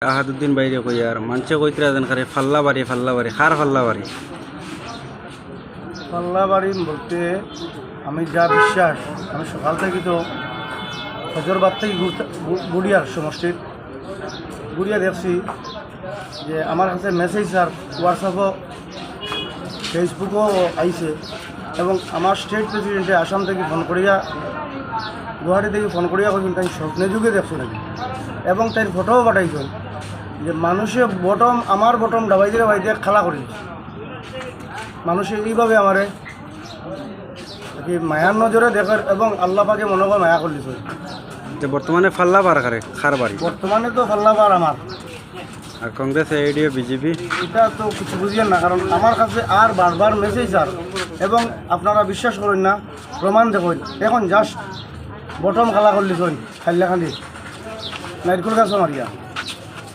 আহাদুদ্দিন বাইরে কই আর মানছে কইতরা দেন খারে ফাল্লা বাড়ি খার ফাল্লা বাড়ি পাল্লাবাড়ি বলতে আমি যা বিশ্বাস আমি সকাল থেকে তো ফজরবাদ থেকে গুড়িয়ার সমষ্টির গুড়িয়া দেখছি যে আমার কাছে মেসেজ আর হোয়াটসঅ্যাপও ফেসবুকও আইছে এবং আমার স্টেট প্রেসিডেন্টে আসাম থেকে ফোন করিয়া গুয়াহাটি থেকে ফোন করিয়া কইছেন তাই স্বপ্নে যুগে দেখছো নাকি এবং তাই ফটোও পাঠাইছেন যে মানুষে বটম আমার বটম ডাবাই দিয়ে বাইরে খেলা করি মানুষে এইভাবে আমারে কি মায়ার নজরে দেখার এবং আল্লাহ পাকে মনে করে মায়া করলিছ তো বর্তমানে ফাল্লা বার খার বাড়ি বর্তমানে তো ফাল্লাবার আমার আর কংগ্রেস এডিও বিজেপি এটা তো কিছু বুঝিয়েন না কারণ আমার কাছে আর বারবার মেসেজ আর এবং আপনারা বিশ্বাস করেন না প্রমাণ দেখুন এখন জাস্ট বটম খেলা করলিছ খাইলাখানি নাইটকুল গাছ মারিয়া